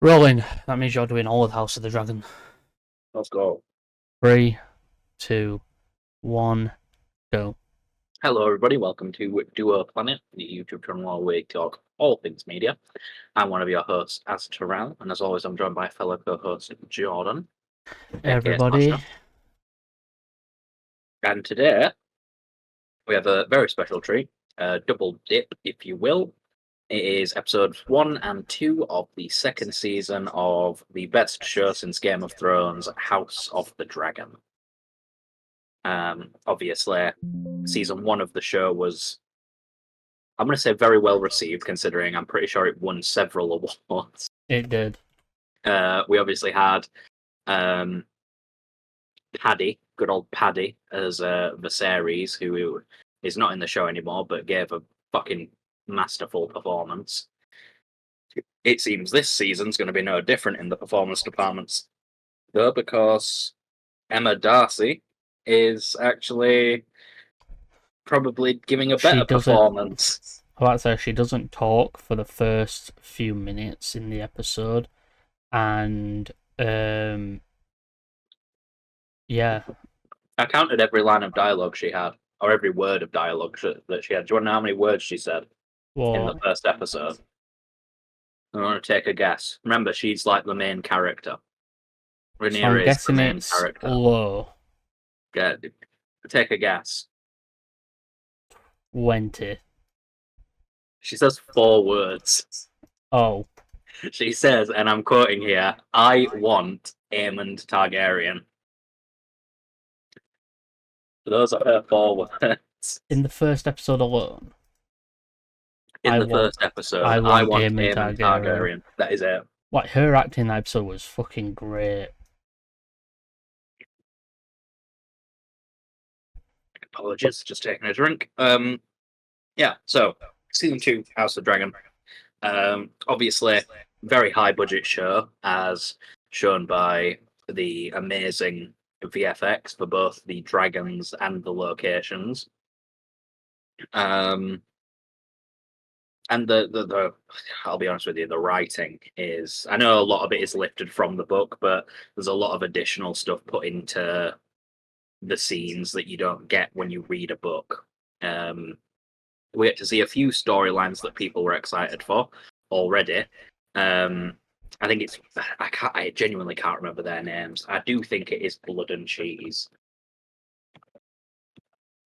Rolling. That means you're doing all of House of the Dragon. Let's go. 3, 2, 1, go. Hello, everybody. Welcome to Duo Planet, the YouTube channel where we talk all things media. I'm one of your hosts, Azteral, and as always, I'm joined by fellow co-host Jordan. Everybody. And today, we have a very special treat, a double dip, if you will. It is episodes 1 and 2 of the second season of the best show since Game of Thrones, House of the Dragon. Obviously, season 1 of the show was, I'm going to say, very well received, considering I'm pretty sure it won several awards. It did. We obviously had Paddy, good old Paddy, as Viserys, who is not in the show anymore, but gave a fucking masterful performance. It seems this season's going to be no different in the performance departments, though, because Emma Darcy is actually probably giving a better performance. I say she doesn't talk for the first few minutes in the episode, and yeah, I counted every line of dialogue she had, or every word of dialogue that she had. Do you want to know how many words she said in the first episode? I want to take a guess. Remember, she's like the main character. Rhaenyra is the main character. Low. Good. Take a guess. 20. She says 4 words. Oh. She says, and I'm quoting here, "I want Aemond Targaryen." Those are her 4 words. In the first episode alone? First episode, I want Aemond Targaryen. That is it. Like, her acting in that episode was fucking great. Apologies, just taking a drink. Yeah, so season 2, House of the Dragon. Obviously, very high budget show, as shown by the amazing VFX for both the dragons and the locations. And the I'll be honest with you, the writing is, I know a lot of it is lifted from the book, but there's a lot of additional stuff put into the scenes that you don't get when you read a book. We get to see a few storylines that people were excited for already. I think it's, I genuinely can't remember their names. I do think it is Blood and Cheese.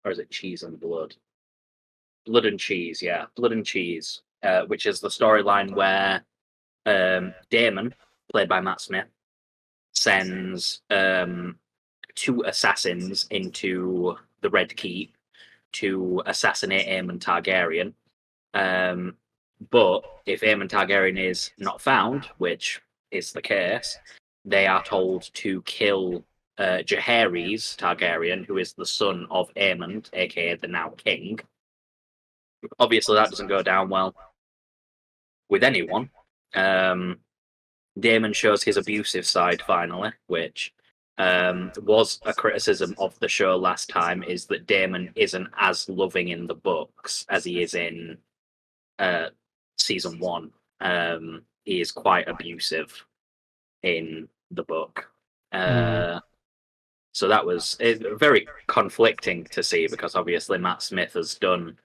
Or is it Cheese and Blood? Blood and Cheese, yeah. Blood and Cheese, which is the storyline where Daemon, played by Matt Smith, sends 2 assassins into the Red Keep to assassinate Aemond Targaryen. But if Aemond Targaryen is not found, which is the case, they are told to kill Jaehaerys Targaryen, who is the son of Aemond, aka the now king. Obviously, that doesn't go down well with anyone. Daemon shows his abusive side finally, which was a criticism of the show last time, is that Daemon isn't as loving in the books as he is in season 1. He is quite abusive in the book. So that was very conflicting to see, because obviously Matt Smith has done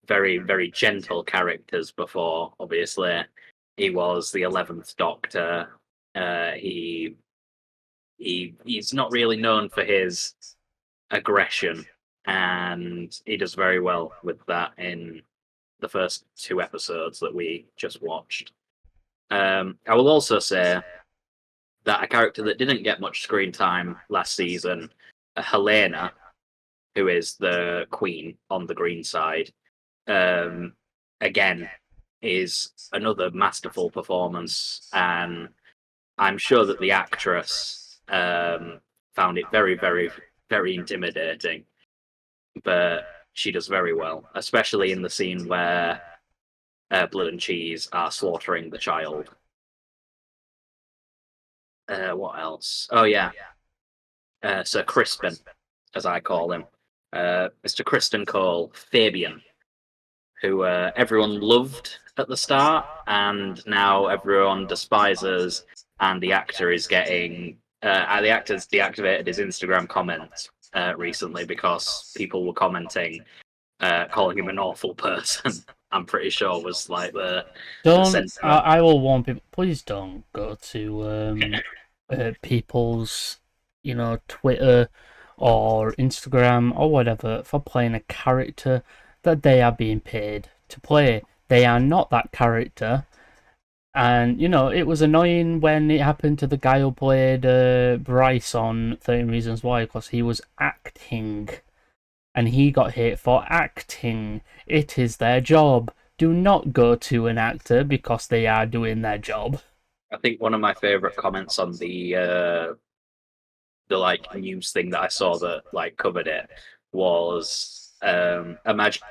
very, very gentle characters before. Obviously, he was the 11th Doctor. He's not really known for his aggression, and he does very well with that in the first 2 episodes that we just watched. I will also say that a character that didn't get much screen time last season, Helena, who is the queen on the green side, again, is another masterful performance, and I'm sure that the actress found it very, very, very intimidating, but she does very well, especially in the scene where Blood and Cheese are slaughtering the child. What else? Oh, yeah. Sir Crispin, as I call him. Mr. Kristen Cole, Fabian, who everyone loved at the start, and now everyone despises, and the actor is getting the actor's deactivated his Instagram comments recently because people were commenting, calling him an awful person. I'm pretty sure was like the Don't. sentiment. I will warn people. Please don't go to people's, Twitter or Instagram or whatever for playing a character that they are being paid to play. They are not that character. And, it was annoying when it happened to the guy who played Bryce on 13 Reasons Why, because he was acting. And he got hit for acting. It is their job. Do not go to an actor because they are doing their job. I think one of my favorite comments on the like news thing that I saw that like covered it was imagine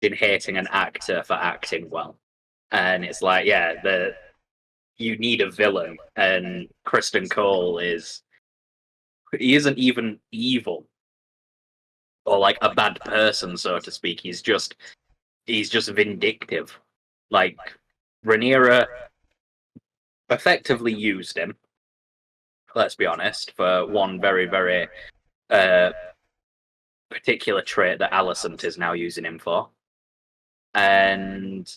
hating an actor for acting well. And it's like, yeah, you need a villain, and Kristen Cole he isn't even evil or like a bad person, so to speak. He's just vindictive. Like Rhaenyra effectively used him, let's be honest, for one very, very particular trait that Alicent is now using him for. And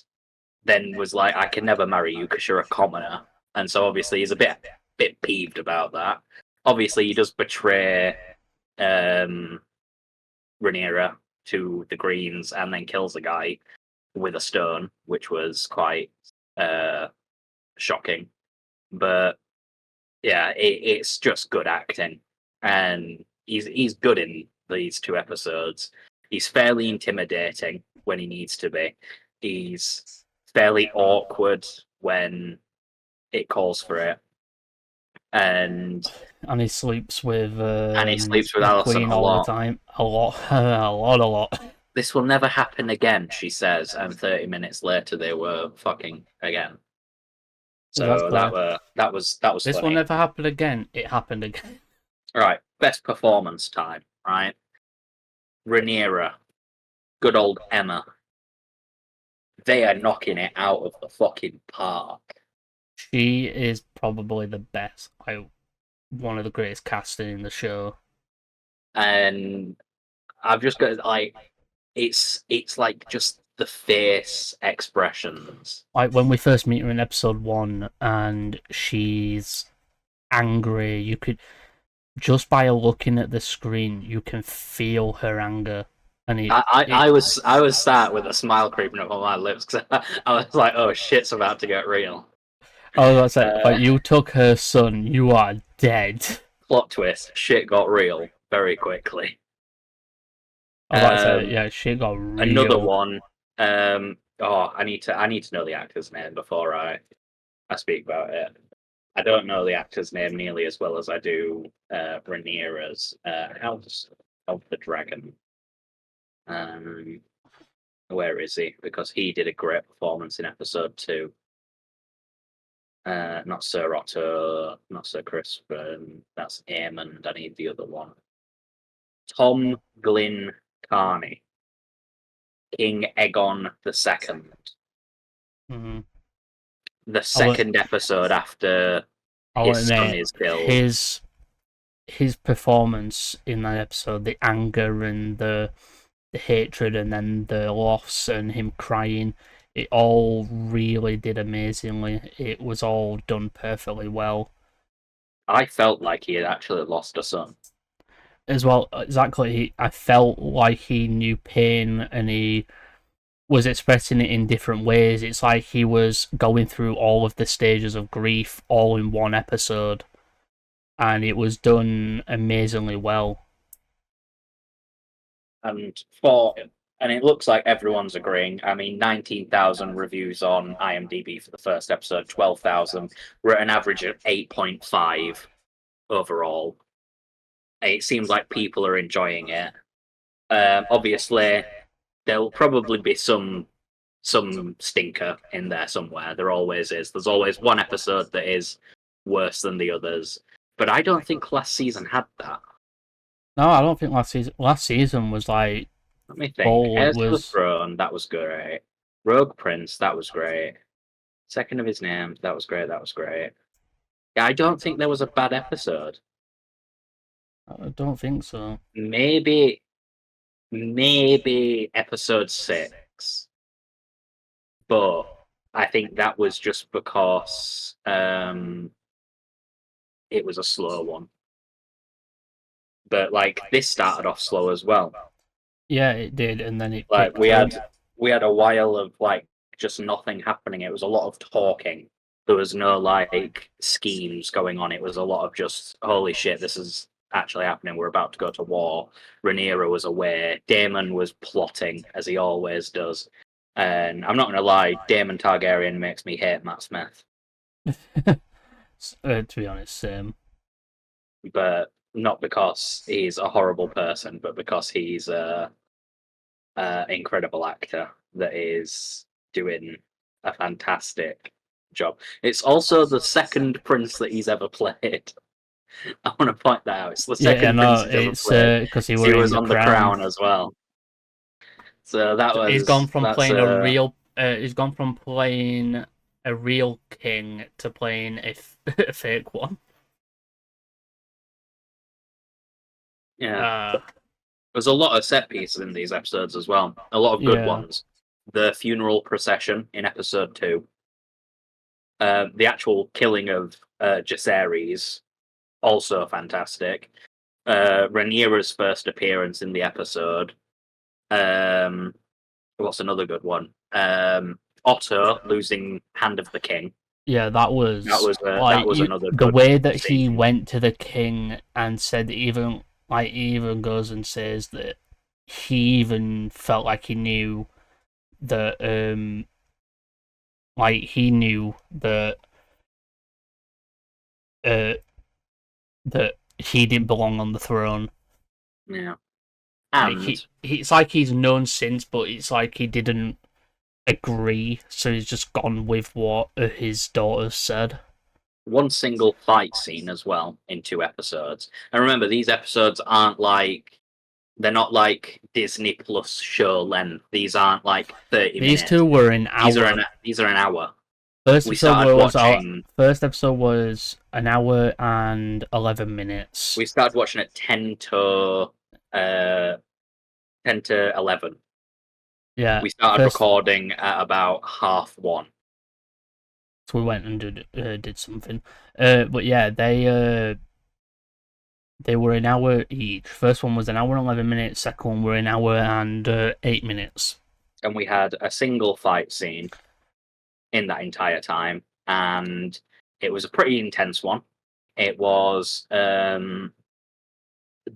then was like, I can never marry you because you're a commoner. And so obviously he's a bit peeved about that. Obviously he does betray Rhaenyra to the Greens and then kills a guy with a stone, which was quite shocking. But yeah, it's just good acting, and he's good in these 2 episodes. He's fairly intimidating when he needs to be. He's fairly awkward when it calls for it, and he sleeps with Alicent Queen a all lot. the time. A lot. a lot. This will never happen again, she says, and 30 minutes later they were fucking again. So that was This funny. will never happen again. It happened again. Right, best performance time, right? Rhaenyra, good old Emma. They are knocking it out of the fucking park. She is probably the best. One of the greatest casting in the show. And I've just got like it's like just the face expressions. Like when we first meet her in episode 1 and she's angry, you could just by looking at the screen, you can feel her anger. And I was sat with a smile creeping up on my lips because I was like, oh shit's about to get real. Oh, that's it. But you took her son, you are dead. Plot twist, shit got real very quickly. Yeah, shit got real. Another one. I need to know the actor's name before I speak about it. I don't know the actor's name nearly as well as I do Rhaenyra's House of the Dragon. Where is he? Because he did a great performance in episode 2. Not Sir Otto, not Sir Crispin. That's Aemond. I need the other one. Tom Glyn Carney, King Aegon the Second. Mm-hmm. The second episode after his son is killed. His performance in that episode, the anger and the hatred and then the loss and him crying, it all really did amazingly. It was all done perfectly well. I felt like he had actually lost a son. As well, exactly. I felt like he knew pain and he was expressing it in different ways. It's like he was going through all of the stages of grief all in one episode. And it was done amazingly well. And it looks like everyone's agreeing. I mean, 19,000 reviews on IMDb for the first episode, 12,000. We're at an average of 8.5 overall. It seems like people are enjoying it. Obviously, there'll probably be some stinker in there somewhere. There always is. There's always one episode that is worse than the others. But I don't think last season had that. No, I don't think last season was like Let me think. Bold Heirs to the was Throne, that was great. Rogue Prince, that was great. Second of His Name, that was great. That was great. Yeah, I don't think there was a bad episode. I don't think so. Maybe episode 6, but I think that was just because it was a slow one. But like this started off slow as well. Yeah, it did, and then it Like picked up. we had a while of like just nothing happening. It was a lot of talking. There was no like schemes going on. It was a lot of just holy shit, this is actually happening. We're about to go to war. Rhaenyra was aware. Daemon was plotting as he always does. And I'm not gonna lie, Daemon Targaryen makes me hate Matt Smith. To be honest, same. But not because he's a horrible person, but because he's a incredible actor that is doing a fantastic job. It's also the second prince that he's ever played. I want to point that out. It's the Yeah, second prince no, he's ever it's played. because he So were he in was the on the Crown. Crown as well. So He's gone from that's playing a real. He's gone from playing a real king to playing a fake one. yeah. There's a lot of set pieces in these episodes as well. A lot of good Yeah. ones. The funeral procession in episode 2. The actual killing of Jacaerys, also fantastic. Rhaenyra's first appearance in the episode. What's another good one? Otto losing Hand of the King. Yeah, that was That was another the good way that he scene. went to the king and said even like he even goes and says that he even felt like he knew that like he knew uh that he didn't belong on the throne. Yeah, Like and it's like he's known since, but it's like he didn't agree, so he's just gone with what his daughters said. one single fight scene as well in 2 episodes. And remember, these episodes aren't like they're not like Disney Plus show length. These aren't like 30 These minutes. two were an hour. These are an hour. First We episode started was watching. first episode was an hour and 11 minutes. We started watching at 10 to 11. Yeah, We started recording at about 1:30. So we went and did something. But yeah, they were an hour each. First one was an hour and 11 minutes. Second one were an hour and 8 minutes. And we had a single fight scene in that entire time, and it was a pretty intense one. It was the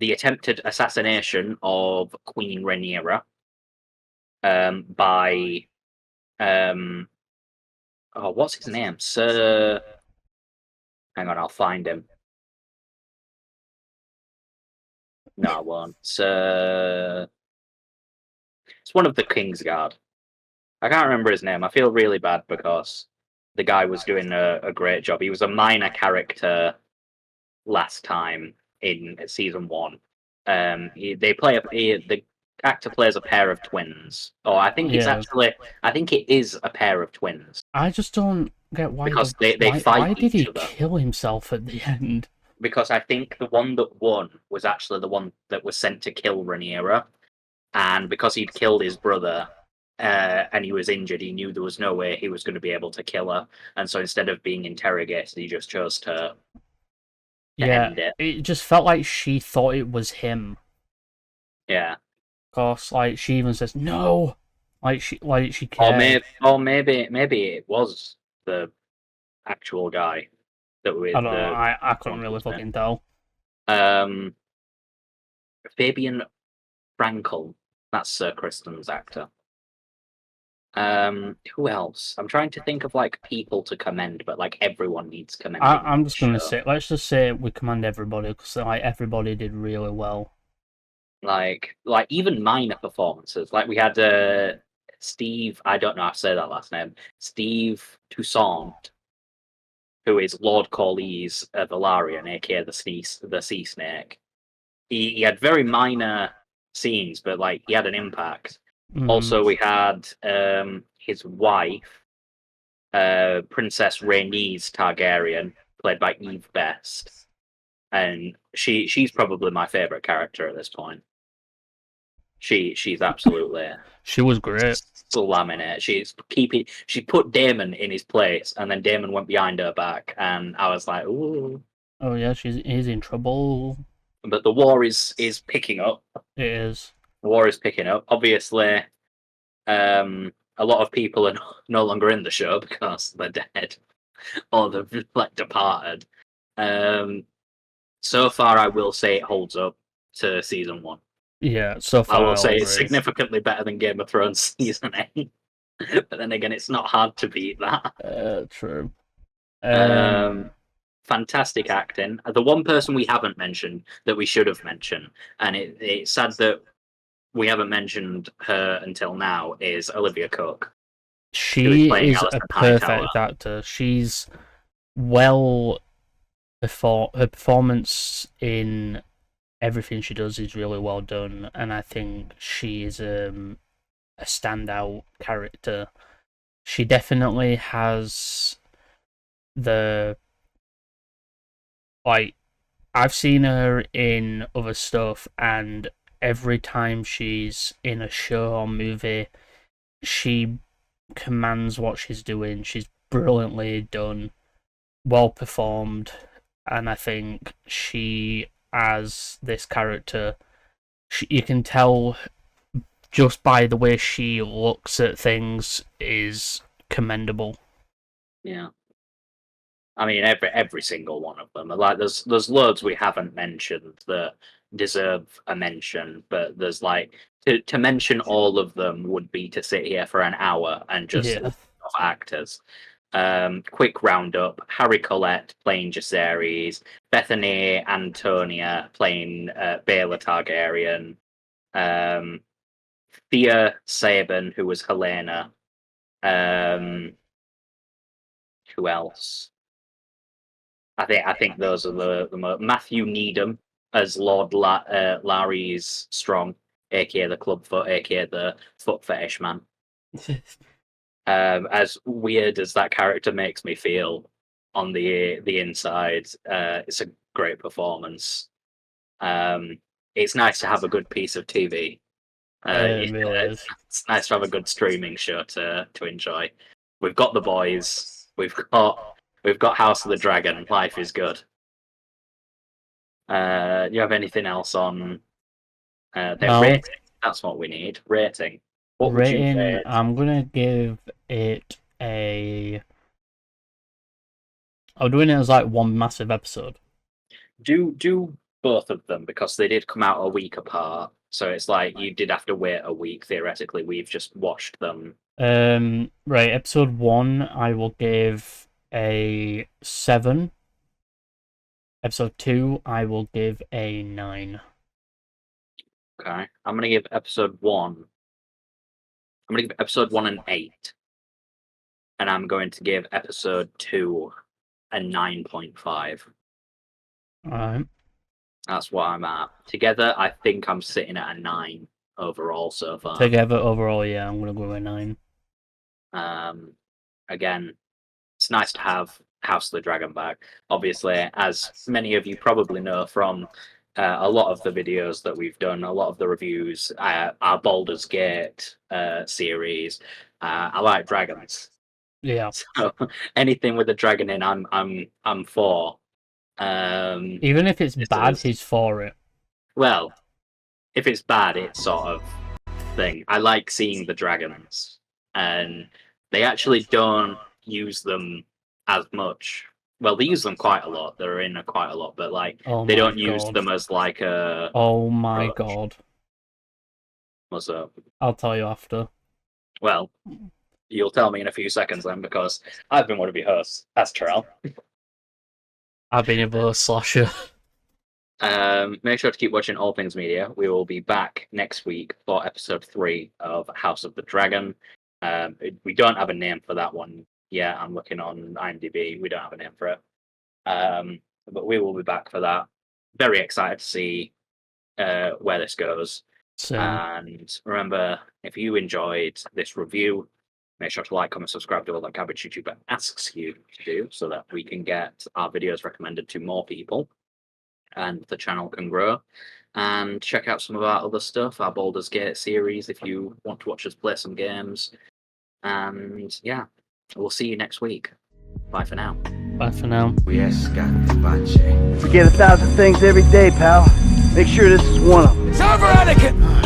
attempted assassination of Queen Rhaenyra by what's his name? Sir. Hang on, I'll find him. No, I won't. Sir. It's one of the King's Guard. I can't remember his name. I feel really bad because the guy was doing a great job. He was a minor character last time in season 1. The actor plays a pair of twins. Oh, I think I think it is a pair of twins. I just don't get why because they fight why did each he other. kill himself at the end? Because I think the one that won was actually the one that was sent to kill Rhaenyra, and because he'd killed his brother and he was injured, he knew there was no way he was going to be able to kill her, and so instead of being interrogated, he just chose to end it. It just felt like she thought it was him. Yeah. Cause like she even says no, like she cared. Or maybe it was the actual guy that was. I don't know. I couldn't really fucking tell. Fabian Frankel, that's Sir Kristen's actor. Who else? I'm trying to think of like people to commend, but like everyone needs commending. I'm just gonna say, let's just say we commend everybody because like everybody did really well. Like even minor performances. Like we had Steve. I don't know how to say that last name. Steve Toussaint, who is Lord Corlys Velaryon, aka the sea snake. He had very minor scenes, but like he had an impact. Mm. Also, we had his wife, Princess Rhaenys Targaryen, played by Eve Best, and she's probably my favorite character at this point. She's absolutely She was great. slamming it. She put Daemon in his place, and then Daemon went behind her back, and I was like, ooh. Oh yeah, he's in trouble. But the war is picking up. It is. The war is picking up. Obviously, a lot of people are no longer in the show because they're dead or they've like departed. So far, I will say it holds up to season 1. Yeah, so I far will say I'll it's agree. significantly better than Game of Thrones season 8. But then again, it's not hard to beat that. True. Fantastic acting. The one person we haven't mentioned that we should have mentioned, and it's sad that we haven't mentioned her until now, is Olivia Cook, who is She playing is a Alison Hightower. perfect actor. She's well before her performance in everything she does is really well done, and I think she is a standout character. She definitely has the like I've seen her in other stuff, and every time she's in a show or movie, she commands what she's doing. She's brilliantly done, well performed, and I think she, as this character, you can tell just by the way she looks at things is commendable. Yeah. I mean, every single one of them. Like, there's loads we haven't mentioned that deserve a mention, but there's like to mention all of them would be to sit here for an hour and just Yeah. of actors. Quick roundup: Harry Collette playing Jacaerys, Bethany Antonia playing Baela Targaryen, Thea Sabin, who was Helena. Who else? I think those are the Matthew Needham as Lord Larry's Strong, aka the Clubfoot, aka the Foot Fetish Man. As weird as that character makes me feel on the inside, it's a great performance. It's nice to have a good piece of TV. It really is. It's nice to have a good streaming show to enjoy. We've got The Boys. We've got House of the Dragon. Life is good. Do you have anything else on their No. rating? That's what we need. Rating. What would you Rating, rate? I'm gonna give it a. I'm doing it as like one massive episode. Do both of them because they did come out a week apart. So it's like you did have to wait a week. Theoretically, we've just watched them. Right, episode 1, I will give a 7. Episode 2, I will give a 9. Okay, I'm gonna give episode 1. I'm gonna give episode 1 an 8, and I'm going to give episode 2 a 9.5. Alright. That's what I'm at. Together, I think I'm sitting at a 9 overall so far. Together, overall, yeah, I'm gonna go with a 9. Again, it's nice to have House of the Dragon back. Obviously, as many of you probably know from a lot of the videos that we've done, a lot of the reviews, our Baldur's Gate series, I like dragons. Yeah. So anything with a dragon in, I'm for. Even if it's bad, he's for it. Well, if it's bad, it's sort of thing. I like seeing the dragons, and they actually don't use them as much. Well, they use them quite a lot. They're in quite a lot, but like they don't use them as like a. Oh my approach. god! What's up? I'll tell you after. Well, you'll tell me in a few seconds then, because I've been one of your hosts. That's Terrell. I've been a slasher. Make sure to keep watching All Things Media. We will be back next week for episode 3 of House of the Dragon. We don't have a name for that one yet. I'm looking on IMDb. We don't have a name for it. But we will be back for that. Very excited to see where this goes. So, And remember, if you enjoyed this review, make sure to like, comment, subscribe, do all that garbage YouTuber asks you to do, so that we can get our videos recommended to more people and the channel can grow. And check out some of our other stuff, our Baldur's Gate series, if you want to watch us play some games. And yeah, we'll see you next week. Bye for now. bye for now. Forget 1,000 things every day, pal. Make sure this is one of them. Server etiquette!